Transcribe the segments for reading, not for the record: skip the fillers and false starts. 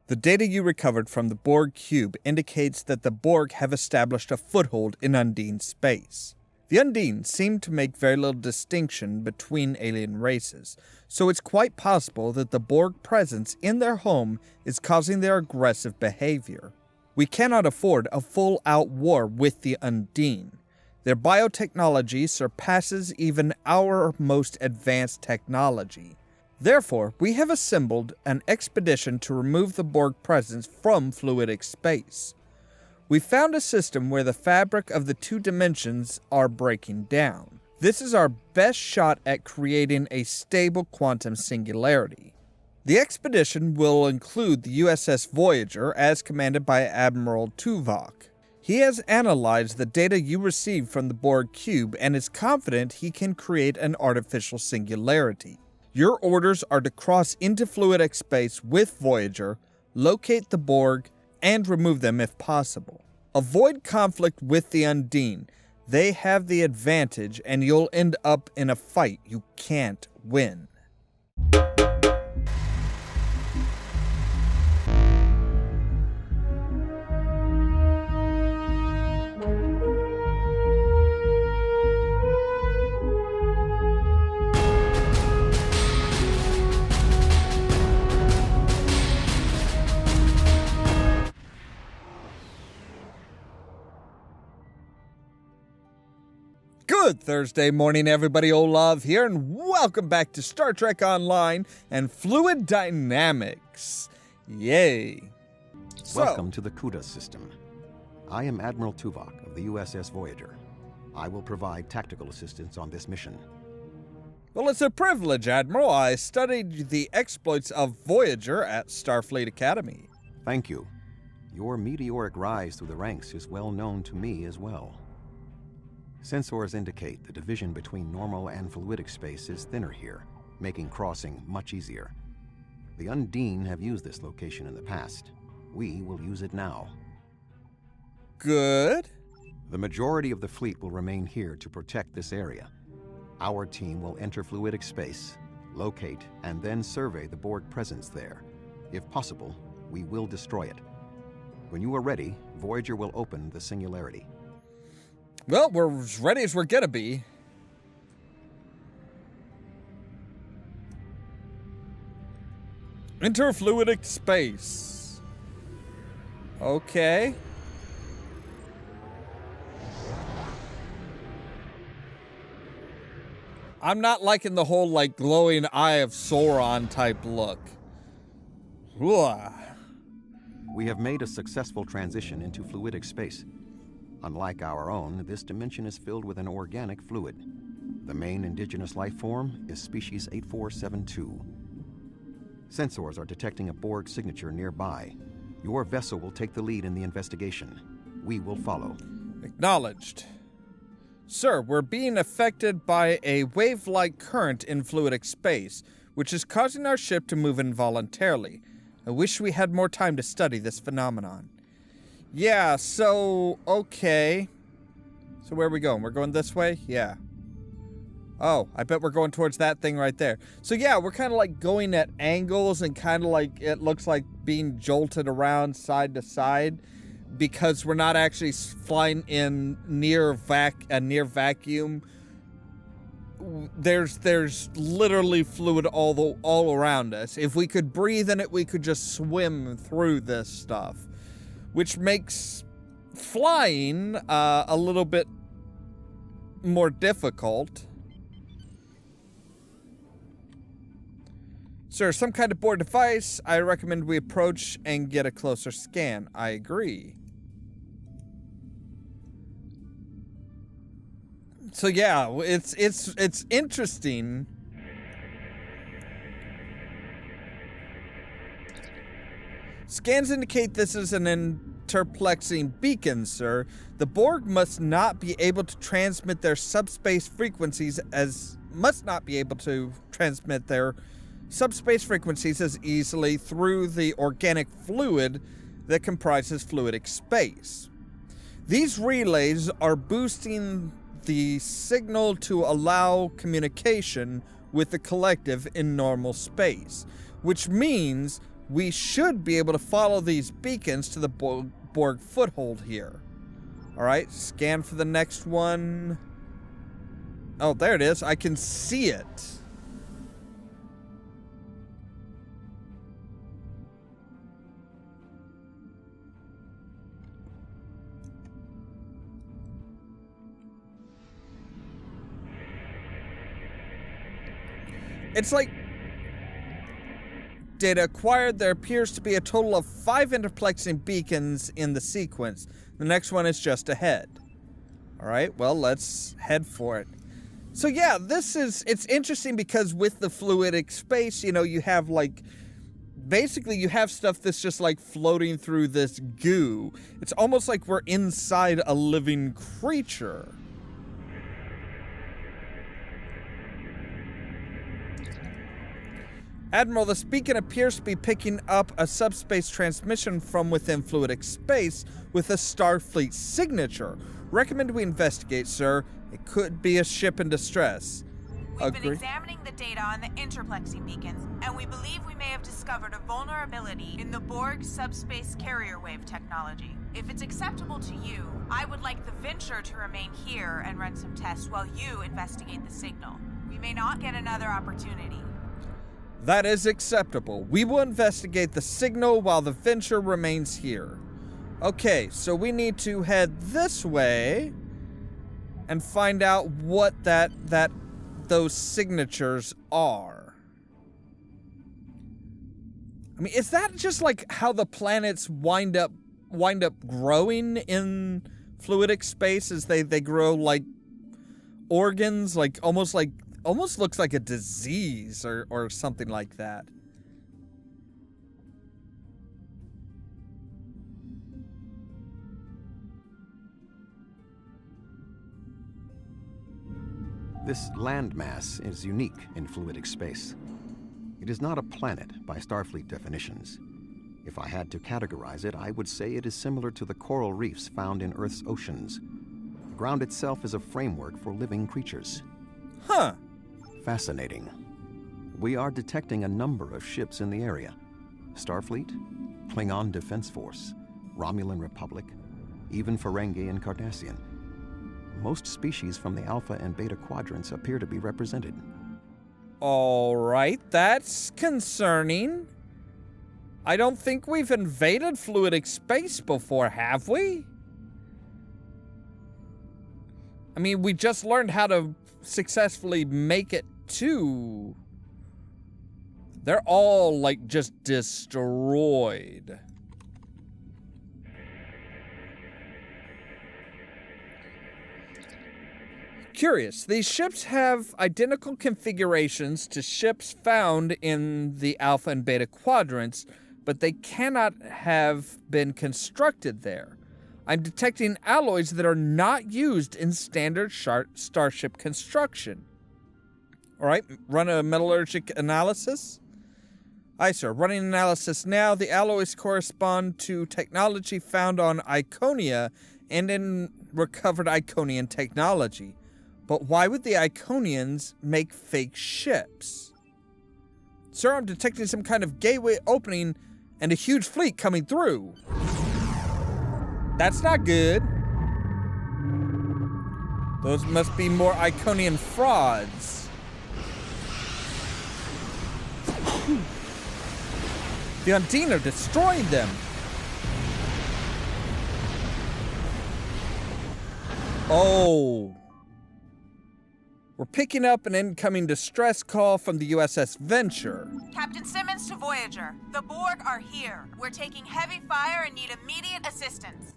The data you recovered from the Borg cube indicates that the Borg have established a foothold in Undine space. The Undine seem to make very little distinction between alien races, so it's quite possible that the Borg presence in their home is causing their aggressive behavior. We cannot afford a full-out war with the Undine. Their biotechnology surpasses even our most advanced technology. Therefore, we have assembled an expedition to remove the Borg presence from fluidic space. We found a system where the fabric of the two dimensions are breaking down. This is our best shot at creating a stable quantum singularity. The expedition will include the USS Voyager as commanded by Admiral Tuvok. He has analyzed the data you received from the Borg cube and is confident he can create an artificial singularity. Your orders are to cross into fluidic space with Voyager, locate the Borg, and remove them if possible. Avoid conflict with the Undine. They have the advantage and you'll end up in a fight you can't win. Good Thursday morning, everybody. Ollamh here, and welcome back to Star Trek Online and Fluid Dynamics. Yay. Welcome to the CUDA system. I am Admiral Tuvok of the USS Voyager. I will provide tactical assistance on this mission. Well, it's a privilege, Admiral. I studied the exploits of Voyager at Starfleet Academy. Thank you. Your meteoric rise through the ranks is well known to me as well. Sensors indicate the division between normal and fluidic space is thinner here, making crossing much easier. The Undine have used this location in the past. We will use it now. Good. The majority of the fleet will remain here to protect this area. Our team will enter fluidic space, locate, and then survey the Borg presence there. If possible, we will destroy it. When you are ready, Voyager will open the singularity. Well, we're as ready as we're gonna be. Enter fluidic space. Okay. I'm not liking the whole, glowing Eye of Sauron type look. Ugh. We have made a successful transition into fluidic space. Unlike our own, this dimension is filled with an organic fluid. The main indigenous life form is species 8472. Sensors are detecting a Borg signature nearby. Your vessel will take the lead in the investigation. We will follow. Acknowledged. Sir, we're being affected by a wave-like current in fluidic space, which is causing our ship to move involuntarily. I wish we had more time to study this phenomenon. Yeah, so, okay. So where are we going? We're going this way? Yeah. Oh, I bet we're going towards that thing right there. So yeah, we're kind of going at angles and kind of it looks like being jolted around side to side because we're not actually flying in near vacuum. There's literally fluid all around us. If we could breathe in it, we could just swim through this stuff, which makes flying a little bit more difficult. Sir, some kind of Borg device. I recommend we approach and get a closer scan. I agree. So yeah, it's interesting. Scans indicate this is an interplexing beacon, sir. The Borg must not be able to transmit their subspace frequencies as easily through the organic fluid that comprises fluidic space. These relays are boosting the signal to allow communication with the collective in normal space, which means we should be able to follow these beacons to the Borg foothold here. Alright, scan for the next one. Oh, there it is. I can see it. It's like data acquired. There appears to be a total of 5 interplexing beacons in the sequence. The next one is just ahead. Alright, well, let's head for it. So yeah, it's interesting because with the fluidic space, you know, you have like, basically you have stuff that's just like floating through this goo. It's almost like we're inside a living creature. Admiral, this beacon appears to be picking up a subspace transmission from within fluidic space with a Starfleet signature. Recommend we investigate, sir. It could be a ship in distress. We've been examining the data on the interplexing beacons, and we believe we may have discovered a vulnerability in the Borg subspace carrier wave technology. If it's acceptable to you, I would like the Venture to remain here and run some tests while you investigate the signal. We may not get another opportunity. That is acceptable. We will investigate the signal while the Venture remains here. Okay, so we need to head this way and find out what those signatures are. I mean, is that just like how the planets wind up growing in fluidic space as they grow like organs, like almost looks like a disease or something like that. This landmass is unique in fluidic space. It is not a planet by Starfleet definitions. If I had to categorize it, I would say it is similar to the coral reefs found in Earth's oceans. The ground itself is a framework for living creatures. Huh. Fascinating. We are detecting a number of ships in the area. Starfleet, Klingon Defense Force, Romulan Republic, even Ferengi and Cardassian. Most species from the Alpha and Beta quadrants appear to be represented. All right, that's concerning. I don't think we've invaded fluidic space before, have we? I mean, we just learned how to successfully make it to... They're all, like, just destroyed. Curious, these ships have identical configurations to ships found in the Alpha and Beta quadrants, but they cannot have been constructed there. I'm detecting alloys that are not used in standard starship construction. All right, run a metallurgic analysis. Aye, sir. Running analysis now. The alloys correspond to technology found on Iconia and in recovered Iconian technology. But why would the Iconians make fake ships? Sir, I'm detecting some kind of gateway opening and a huge fleet coming through. That's not good. Those must be more Iconian frauds. The Undine are destroying them. Oh. We're picking up an incoming distress call from the USS Venture. Captain Simmons to Voyager. The Borg are here. We're taking heavy fire and need immediate assistance.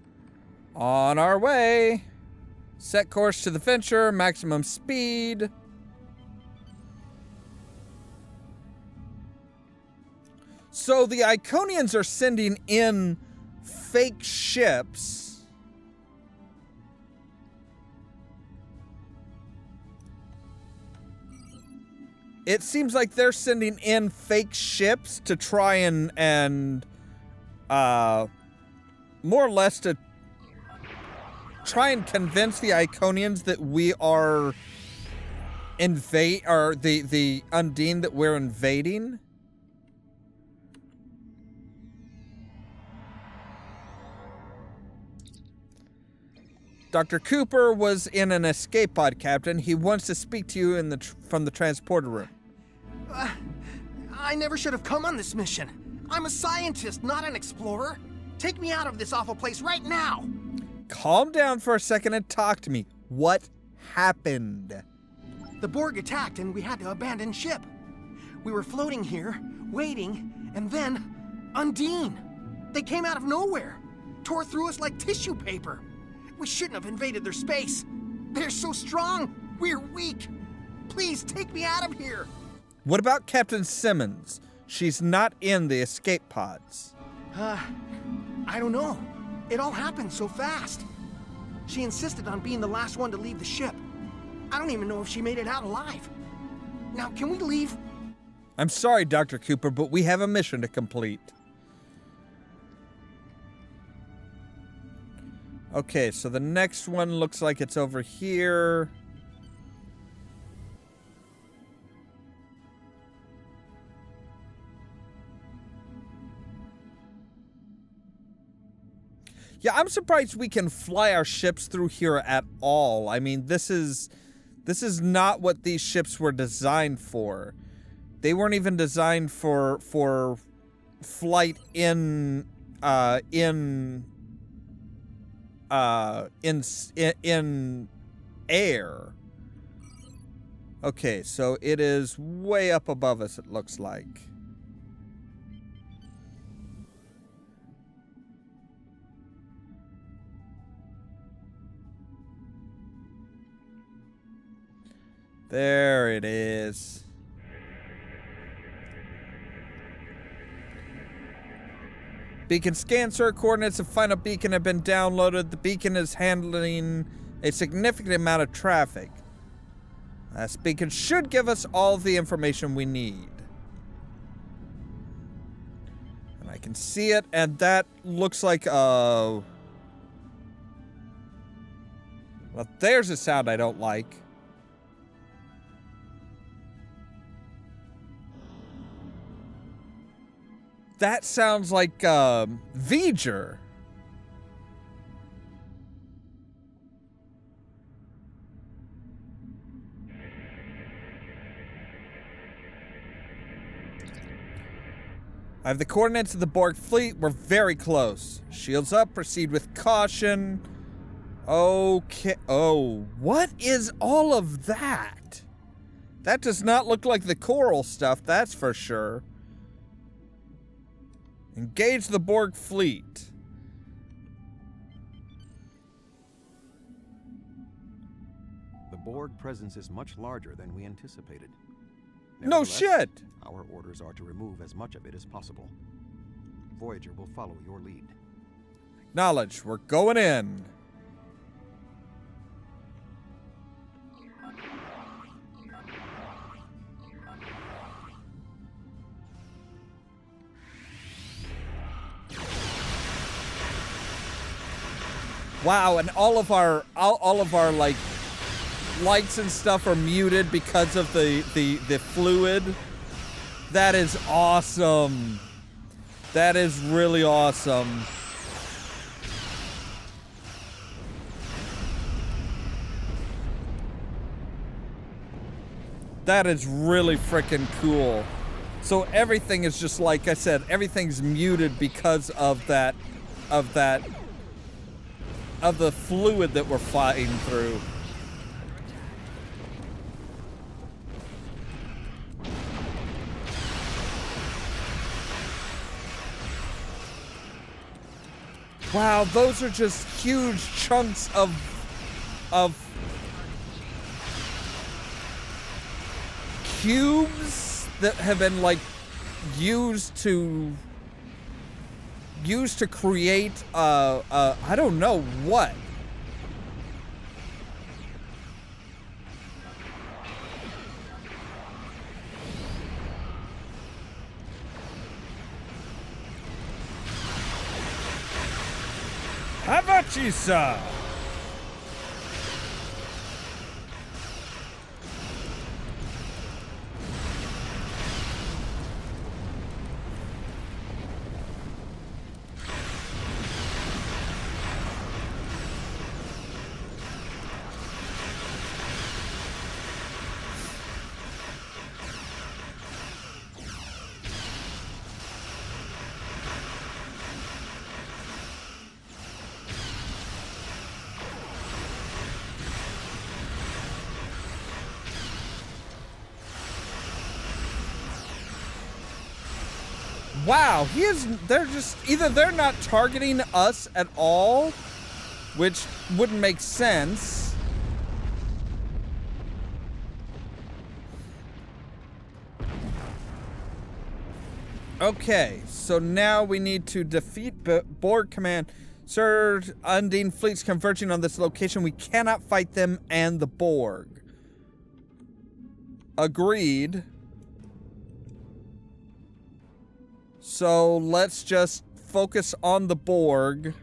On our way. Set course to the Venture, maximum speed. So the Iconians are sending in fake ships. It seems like they're sending in fake ships to try and more or less to try and convince the Iconians that we are the Undine that we're invading. Dr. Cooper was in an escape pod, Captain. He wants to speak to you from the transporter room. I never should have come on this mission. I'm a scientist, not an explorer. Take me out of this awful place right now. Calm down for a second and talk to me. What happened? The Borg attacked and we had to abandon ship. We were floating here, waiting, and then Undine. They came out of nowhere, tore through us like tissue paper. We shouldn't have invaded their space. They're so strong, we're weak. Please take me out of here. What about Captain Simmons? She's not in the escape pods. I don't know. It all happened so fast. She insisted on being the last one to leave the ship. I don't even know if she made it out alive. Now, can we leave? I'm sorry, Dr. Cooper, but we have a mission to complete. Okay, so the next one looks like it's over here. Yeah, I'm surprised we can fly our ships through here at all. I mean, this is not what these ships were designed for. They weren't even designed for flight in air. Okay, so it is way up above us, it looks like. There it is. Beacon scan, sir. Coordinates of final beacon have been downloaded. The beacon is handling a significant amount of traffic. This beacon should give us all the information we need. And I can see it, and that looks like well, there's a sound I don't like. That sounds like V'ger. I have the coordinates of the Borg fleet. We're very close. Shields up. Proceed with caution. Okay. Oh, what is all of that? That does not look like the coral stuff, that's for sure. Engage the Borg fleet. The Borg presence is much larger than we anticipated. No Nevertheless, shit! Our orders are to remove as much of it as possible. Voyager will follow your lead. Acknowledge. We're going in. Wow, and all of our like lights and stuff are muted because of the fluid. That is awesome. That is really awesome. That is really freaking cool. So everything is just like I said, everything's muted because of that of the fluid that we're flying through. Wow, those are just huge chunks of cubes that have been like used to create I don't know what. Havachisa! Wow, they're just, either they're not targeting us at all, which wouldn't make sense. Okay, so now we need to defeat Borg Command. Sir, Undine fleets converging on this location. We cannot fight them and the Borg. Agreed. So let's just focus on the Borg.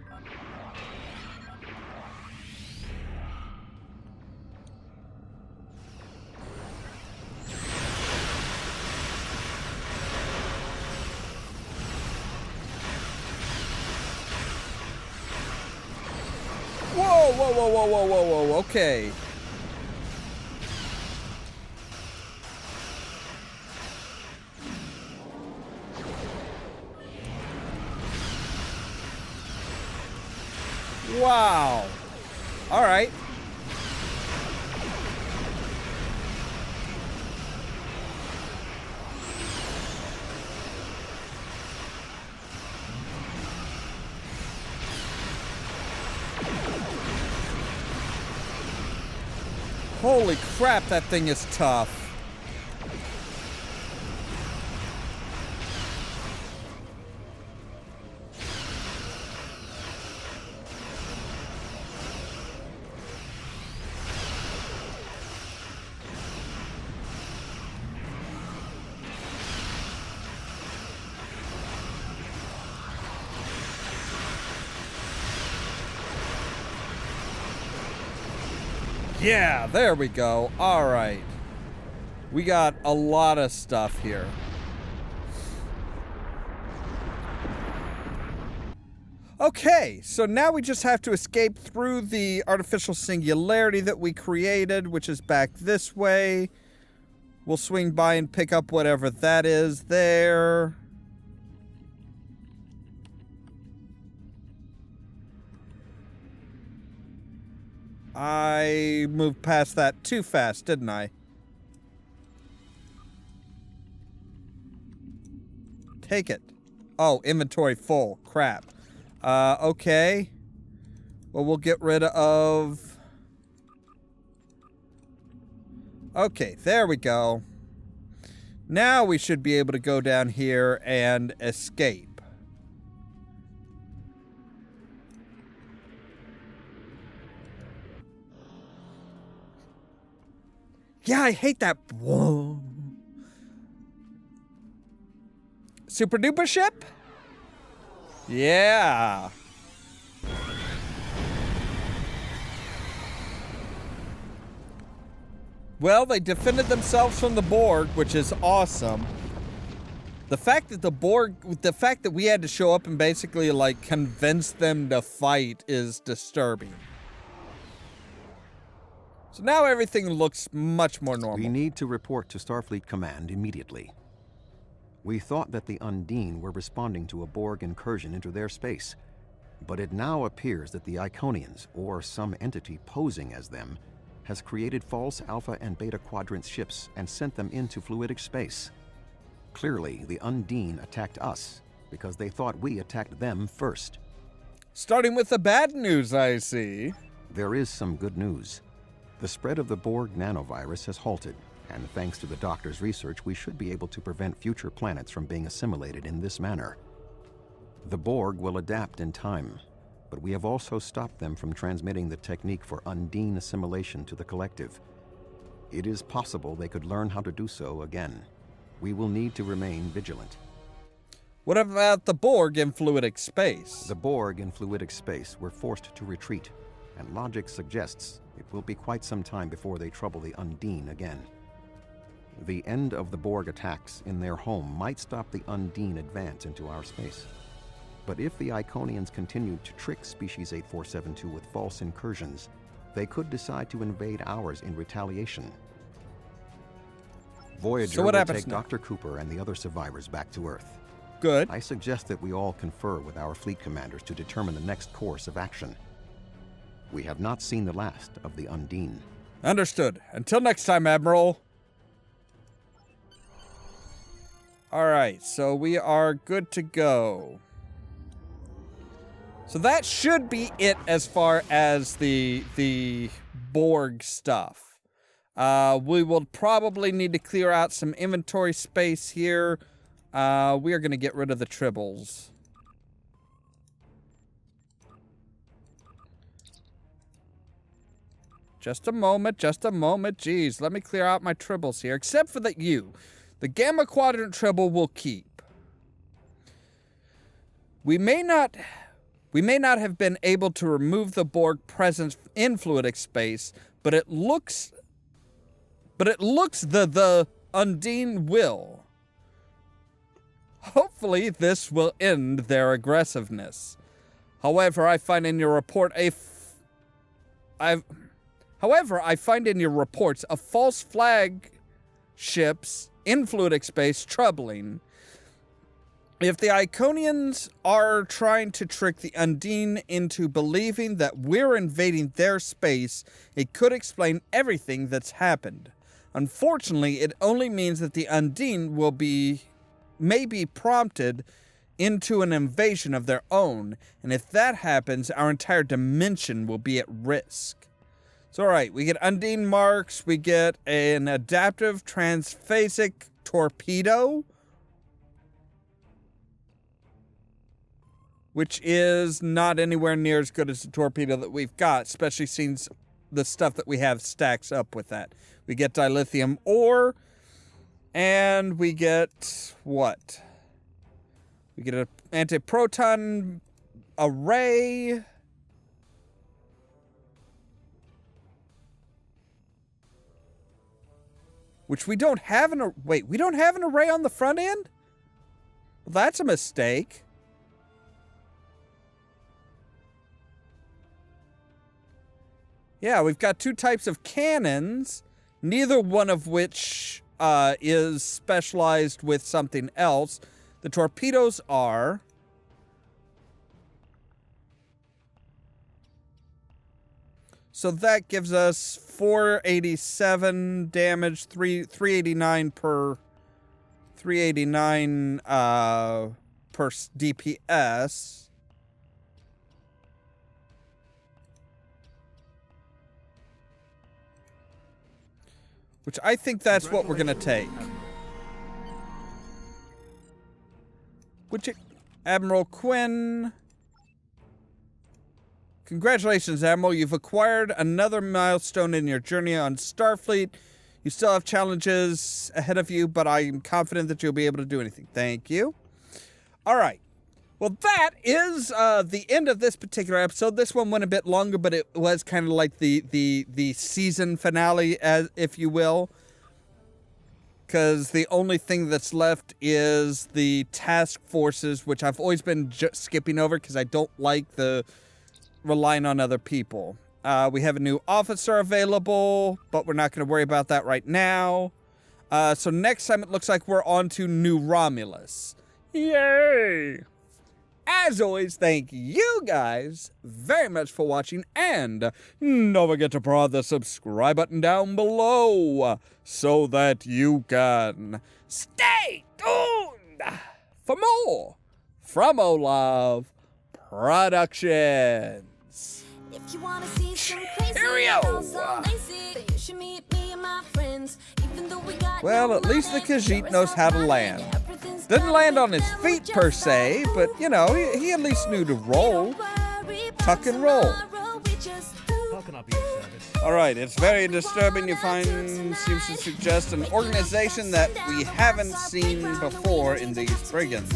Whoa, whoa, whoa, whoa, whoa, whoa, whoa, okay. Wow. All right. Holy crap, that thing is tough. Yeah, there we go. All right. We got a lot of stuff here. Okay, so now we just have to escape through the artificial singularity that we created, which is back this way. We'll swing by and pick up whatever that is there. I moved past that too fast, didn't I? Take it. Oh, inventory full. Crap. Okay. Well, we'll get rid of... Okay, there we go. Now we should be able to go down here and escape. Yeah, I hate that. Whoa. Super duper ship? Yeah. Well, they defended themselves from the Borg, which is awesome. The fact that we had to show up and basically like convince them to fight is disturbing. So now everything looks much more normal. We need to report to Starfleet Command immediately. We thought that the Undine were responding to a Borg incursion into their space, but it now appears that the Iconians, or some entity posing as them, has created false Alpha and Beta Quadrant ships and sent them into fluidic space. Clearly, the Undine attacked us because they thought we attacked them first. Starting with the bad news, I see. There is some good news. The spread of the Borg nanovirus has halted, and thanks to the Doctor's research, we should be able to prevent future planets from being assimilated in this manner. The Borg will adapt in time, but we have also stopped them from transmitting the technique for Undine assimilation to the collective. It is possible they could learn how to do so again. We will need to remain vigilant. What about the Borg in fluidic space? The Borg in fluidic space were forced to retreat, and logic suggests it will be quite some time before they trouble the Undine again. The end of the Borg attacks in their home might stop the Undine advance into our space. But if the Iconians continued to trick Species 8472 with false incursions, they could decide to invade ours in retaliation. Voyager will take Dr. Cooper and the other survivors back to Earth. Good. I suggest that we all confer with our fleet commanders to determine the next course of action. We have not seen the last of the Undine. Understood. Until next time, Admiral. Alright, so we are good to go. So that should be it as far as the Borg stuff. We will probably need to clear out some inventory space here. We are going to get rid of the tribbles. Just a moment. Jeez, let me clear out my tribbles here. Except for that the Gamma Quadrant tribble will keep. We may not have been able to remove the Borg presence in fluidic space, but it looks the Undine will. Hopefully this will end their aggressiveness. However, I find in your reports of false flag ships in fluidic space troubling. If the Iconians are trying to trick the Undine into believing that we're invading their space, it could explain everything that's happened. Unfortunately, it only means that the Undine may be prompted into an invasion of their own, and if that happens, our entire dimension will be at risk. So alright, we get Undine marks, we get an adaptive transphasic torpedo, which is not anywhere near as good as the torpedo that we've got, especially since the stuff that we have stacks up with that. We get dilithium ore, and we get what? We get an antiproton array. Which we don't have we don't have an array on the front end? Well, that's a mistake. Yeah, we've got two types of cannons, neither one of which is specialized with something else. The torpedoes are. So that gives us 487 damage, 389 per 389 per DPS. Which I think that's what we're going to take. Admiral Quinn. Congratulations, Admiral. You've acquired another milestone in your journey on Starfleet. You still have challenges ahead of you, but I'm confident that you'll be able to do anything. Thank you. All right. Well, that is the end of this particular episode. This one went a bit longer, but it was kind of like the season finale, as if you will. Because the only thing that's left is the task forces, which I've always been skipping over because I don't like the relying on other people. We have a new officer available, but we're not going to worry about that right now. So next time it looks like we're on to New Romulus. Yay! As always, thank you guys very much for watching, and don't forget to press the subscribe button down below so that you can stay tuned for more from Ollamh Productions. If you wanna see some crazy, Cheerio! Well, at least the Khajiit knows how to land. Didn't land on his feet per se, but you know, he at least knew to roll. Tuck and roll. How can I be of service? Alright, it's very disturbing. You find seems to suggest an organization that we haven't seen before in these brigands.